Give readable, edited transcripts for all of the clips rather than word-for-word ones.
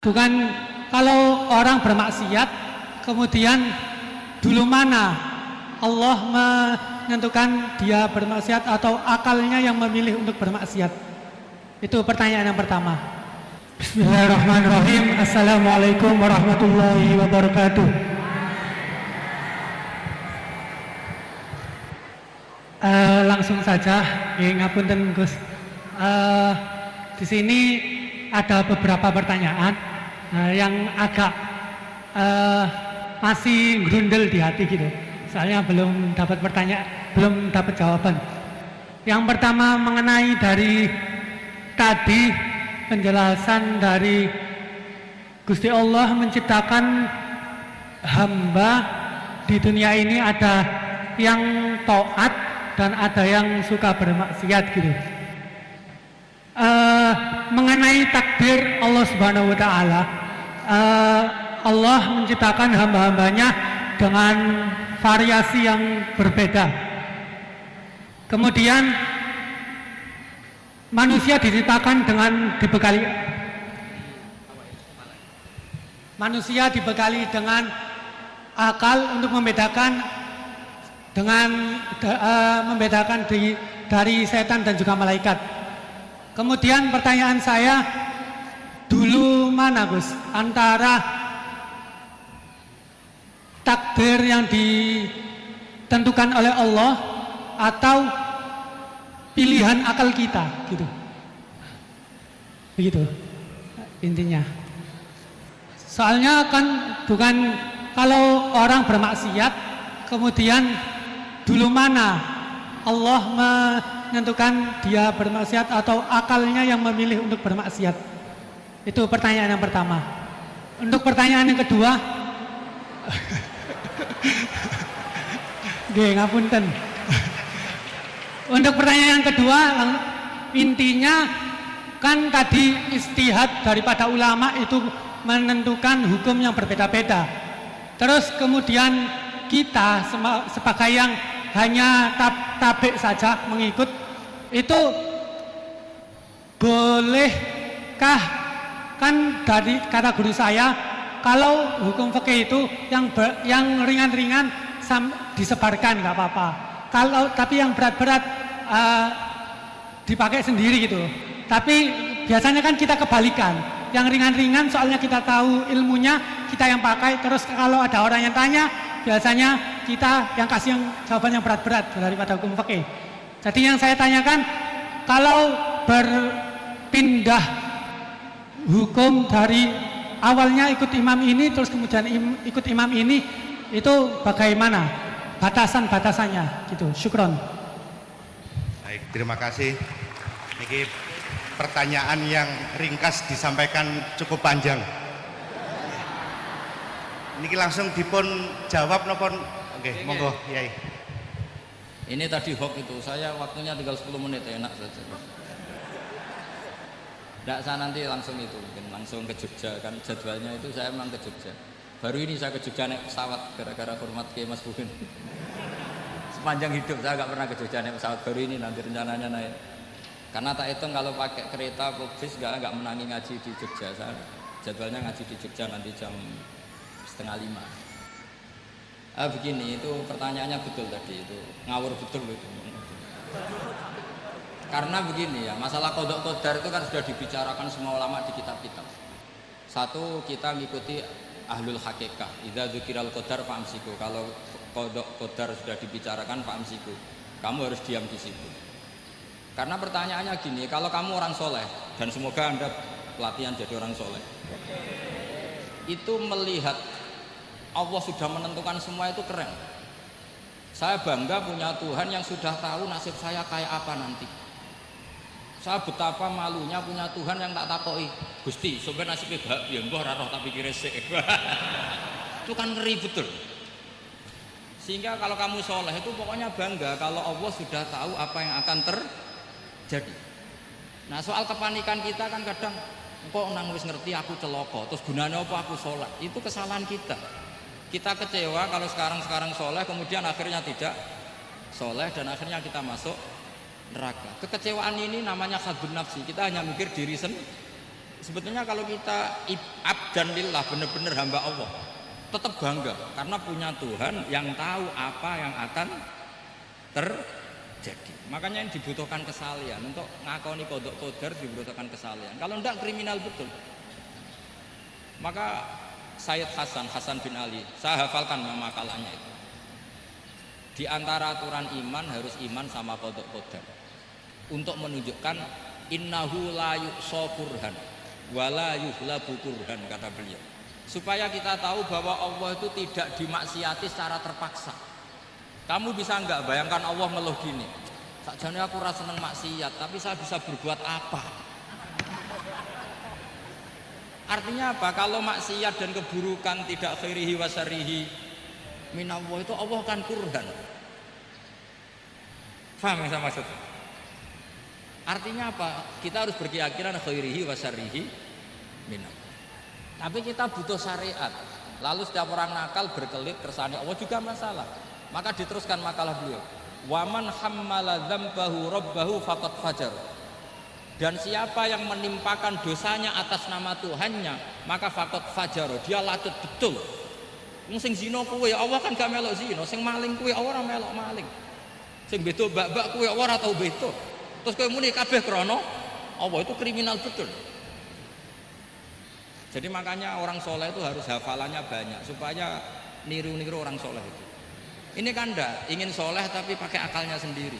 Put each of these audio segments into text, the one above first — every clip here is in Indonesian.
Bukan kalau orang bermaksiat, kemudian dulu mana Allah menentukan dia bermaksiat atau akalnya yang memilih untuk bermaksiat? Itu pertanyaan yang pertama. Bismillahirrahmanirrahim. Assalamualaikum warahmatullahi wabarakatuh. Langsung saja, ngapunten Gus. Di sini ada beberapa pertanyaan yang agak masih grundel di hati gitu. Soalnya belum dapat jawaban. Yang pertama mengenai dari tadi penjelasan dari Gusti Allah menciptakan hamba di dunia ini, ada yang taat dan ada yang suka bermaksiat gitu. Mengenai takdir Allah Subhanahu wa Ta'ala, Allah menciptakan hamba-hambanya dengan variasi yang berbeda. Kemudian manusia diciptakan dengan dibekali dengan akal untuk membedakan dari setan dan juga malaikat. Kemudian pertanyaan saya, dulu mana Gus antara takdir yang ditentukan oleh Allah atau pilihan akal kita gitu? Begitu intinya. Soalnya kan bukan kalau orang bermaksiat kemudian dulu mana Allah menentukan dia bermaksiat atau akalnya yang memilih untuk bermaksiat? Itu pertanyaan yang pertama. Untuk pertanyaan yang kedua, ngapunten. Untuk pertanyaan yang kedua, intinya kan tadi ijtihad daripada ulama itu menentukan hukum yang berbeda-beda. Terus kemudian kita sebagai yang hanya tabik saja mengikut, itu bolehkah? Kan dari kata guru saya, kalau hukum fikih itu yang ringan-ringan disebarkan nggak apa-apa. Tapi yang berat-berat dipakai sendiri gitu. Tapi biasanya kan kita kebalikan. Yang ringan-ringan soalnya kita tahu ilmunya, kita yang pakai. Terus kalau ada orang yang tanya, biasanya kita yang kasih yang jawaban yang berat-berat daripada hukum fikih. Jadi yang saya tanyakan, kalau berpindah hukum dari awalnya ikut imam ini terus kemudian ikut imam ini, itu bagaimana batasan-batasannya gitu? Syukron. Baik, terima kasih. Ini pertanyaan yang ringkas disampaikan cukup panjang. Niki langsung dipun jawab nopon. Oke, monggo Yai. Ini tadi hoax itu, saya waktunya tinggal 10 menit, enak saja. Enggak, saya nanti langsung itu, mungkin langsung ke Jogja, kan jadwalnya itu saya memang ke Jogja. Baru ini saya ke Jogja naik pesawat gara-gara hormat ke Mas Bukin. Sepanjang hidup saya nggak pernah ke Jogja naik pesawat, baru ini nanti rencananya naik. Karena tak hitung kalau pakai kereta bis nggak menangi ngaji di Jogja. Saya jadwalnya ngaji di Jogja nanti jam 4:30. Begini, itu pertanyaannya betul tadi, itu ngawur betul itu. Karena begini ya, masalah qadha qadar itu kan sudah dibicarakan semua ulama di kitab-kitab. Satu, kita ngikuti ahlul hakikah. Idza dzukiral qadar fa'amsiku. Kalau qadha qadar sudah dibicarakan fa'amsiku, kamu harus diam di situ. Karena pertanyaannya gini, kalau kamu orang soleh, dan semoga Anda pelatihan jadi orang soleh, itu melihat Allah sudah menentukan semua, itu keren. Saya bangga punya Tuhan yang sudah tahu nasib saya kayak apa nanti. Saya betapa malunya punya Tuhan yang tak takoi, Gusti, sampai nasibnya gak ya mbah ora roh tapi kira sik. Itu kan ngeri betul. Sehingga kalau kamu soleh itu pokoknya bangga kalau Allah sudah tahu apa yang akan terjadi. Nah, soal kepanikan kita kan kadang kok nang wis ngerti aku celaka, terus gunanya apa aku sholat? Itu kesalahan kita. Kita kecewa kalau sekarang soleh, kemudian akhirnya tidak soleh dan akhirnya kita masuk neraka. Kekecewaan ini namanya khadbun nafsi. Kita hanya mikir diri sebetulnya kalau kita abdan lillah, benar-benar hamba Allah, tetap bangga karena punya Tuhan yang tahu apa yang akan terjadi. Makanya yang dibutuhkan kesalian untuk ngakoni qada qadar, dibutuhkan kesalian. Kalau enggak kriminal betul. Maka Sayyid Hasan bin Ali, saya hafalkan makalahnya itu. Di antara aturan iman harus iman sama qada qadar. Untuk menunjukkan innahu la yuqsa kurhan wa la yuhlabu kurhan, kata beliau. Supaya kita tahu bahwa Allah itu tidak dimaksiati secara terpaksa. Kamu bisa enggak bayangkan Allah ngeluh gini, sakjane aku ora seneng maksiat, tapi saya bisa berbuat apa? Artinya apa? Kalau maksiat dan keburukan tidak khairihi wa syarrihi minallah, itu Allah kan kurhan. Paham yang saya maksud? Artinya apa? Kita harus berkeyakinan khairihi wa syarrihi minallah. Tapi kita butuh syariat. Lalu setiap orang nakal berkelit kersane Allah juga masalah. Maka diteruskan makalah beliau. Waman hammala dzambahu rabbahu faqad fajar. Dan siapa yang menimpakan dosanya atas nama Tuhannya, maka faqad fajar, dia lacut betul. Wong sing zina kuwe Allah kan gak melok zina, sing maling kuwe Allah ora melok maling. Sing beto bak-bak kuwe ora tau beto. Terus kowe muni kabeh krana Allah, itu kriminal betul. Jadi makanya orang soleh itu harus hafalannya banyak supaya niru-niru orang soleh itu. Ini kan enggak ingin soleh tapi pakai akalnya sendiri.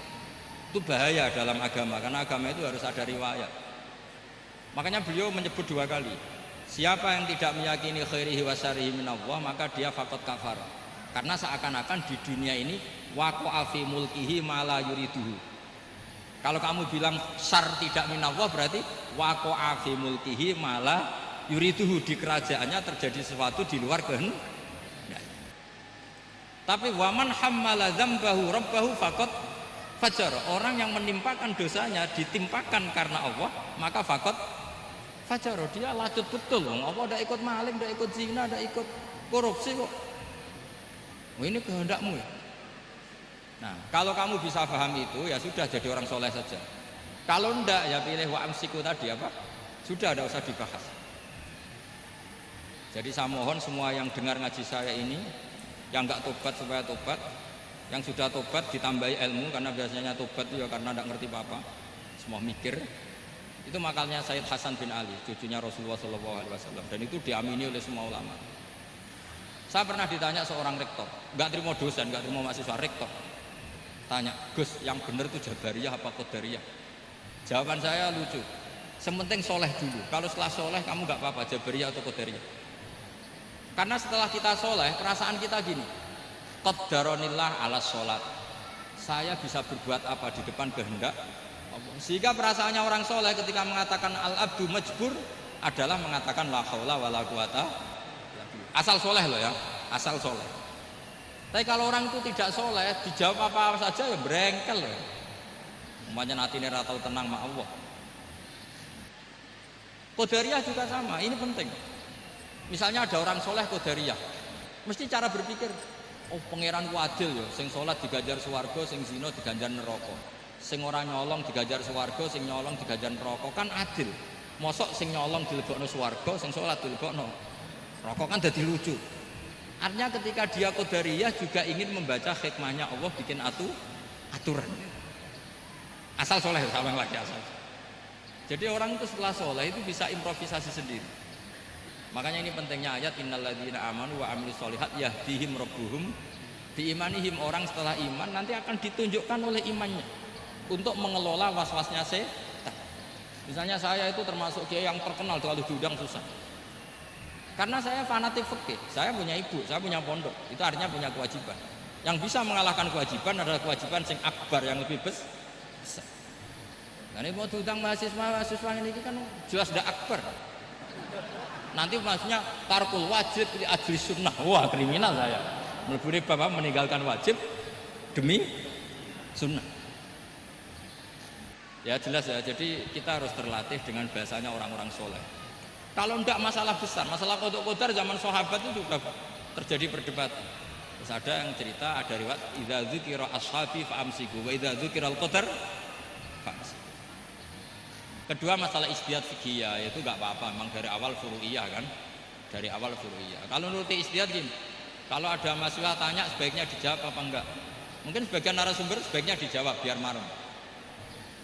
Itu bahaya dalam agama, karena agama itu harus ada riwayat. Makanya beliau menyebut 2 kali. Siapa yang tidak meyakini khairihi wa syarrihi minallah, maka dia faqad kafar. Karena seakan-akan di dunia ini waqa'a fi mulkihi ma la yuriduhu. Kalau kamu bilang syar tidak minallah, berarti waqa'a fi mulkihi ma la yuriduhu, di kerajaannya terjadi sesuatu di luar kehendak. Tapi waman hammala dzambahu rabbahu faqad fajar, orang yang menimpakan dosanya ditimpakan karena Allah, maka faqad fajar, dia lacut betul. Allah tidak ikut maling, tidak ikut zina, tidak ikut korupsi kok. Ini kehendakmu. Nah, kalau kamu bisa paham itu, ya sudah, jadi orang soleh saja. Kalau enggak, ya pilih wa amsiku tadi apa? Sudah, tidak usah dibahas. Jadi saya mohon semua yang dengar ngaji saya ini, yang enggak tobat supaya tobat, yang sudah tobat ditambahi ilmu, karena biasanya tobat itu ya karena tidak ngerti apa-apa, semua mikir. Itu makalnya Sayyid Hasan bin Ali, cucunya Rasulullah SAW, dan itu diamini oleh semua ulama. Saya pernah ditanya seorang rektor, nggak terima dosen, nggak terima mahasiswa, rektor tanya, Gus, yang benar itu Jabariyah apa Qadariyah? Jawaban saya lucu, sementing soleh dulu, kalau setelah soleh kamu nggak apa-apa Jabariyah atau Qadariyah. Karena setelah kita soleh, perasaan kita gini, qaddaronillah ala sholat, saya bisa berbuat apa di depan kehendak Allah. Sehingga perasaannya orang soleh ketika mengatakan al-abdu majbur adalah mengatakan la haula wala quwata, asal soleh loh ya, asal soleh. Tapi kalau orang itu tidak soleh, dijawab apa saja ya berengkel loh. Umpamanya natine ra tau tenang ma Allah. Qadariyah juga sama, ini penting. Misalnya ada orang soleh Qadariyah, mesti cara berpikir, oh pangeran ku adil ya, sing sholat diganjar swarga, sing zina diganjar neraka, sing ora nyolong diganjar swarga, sing nyolong diganjar neraka, kan adil. Mosok sing nyolong dilebokno swarga, sing sholat dilebokno neraka, kan jadi lucu. Artinya ketika dia Qadariyah juga ingin membaca hikmahnya Allah bikin aturan. Asal soleh, sama lagi asal. Jadi orang itu setelah soleh itu bisa improvisasi sendiri. Makanya ini pentingnya ayat innalladzina amanu wa amilus sholihat yahdihim rabbuhum biimanihim. Orang setelah iman nanti akan ditunjukkan oleh imannya untuk mengelola was-wasnya setan. Misalnya saya itu termasuk kiai yang terkenal terlalu diundang susah. Karena saya fanatik fikih, saya punya ibu, saya punya pondok, itu artinya punya kewajiban. Yang bisa mengalahkan kewajiban adalah kewajiban sing akbar, yang lebih besar. Nah ini mau diundang mahasiswa ini kan jelas tidak akbar. Nanti maksudnya tarkul wajib di ajli sunnah, wah kriminal saya. Meleburi bapak meninggalkan wajib demi sunnah. Ya jelas ya, jadi kita harus terlatih dengan bahasanya orang-orang soleh. Kalau tidak masalah besar, masalah qada qadar zaman sahabat itu juga terjadi perdebatan. Terus ada yang cerita, ada riwayat idza dzukira ashabi fa amsiku wa idza dzukira al-qadar fa amsiku. Kedua masalah istihad fikih itu nggak apa-apa, memang dari awal furu'iyah kan, dari awal furu'iyah. Kalau nuruti istihad gini, kalau ada mahasiswa tanya sebaiknya dijawab apa enggak? Mungkin sebagian narasumber sebaiknya dijawab biar marah.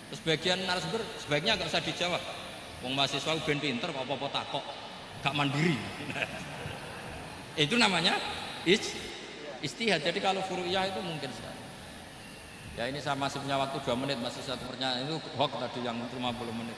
Terus sebagian narasumber sebaiknya nggak usah dijawab. Wong mahasiswa ben pinter kok apa-apa takok, gak mandiri. Itu namanya istihad. Jadi kalau furu'iyah itu mungkin sekali. Ya ini saya masih punya waktu 2 menit, masih satu pertanyaan itu hoax tadi yang 50 menit.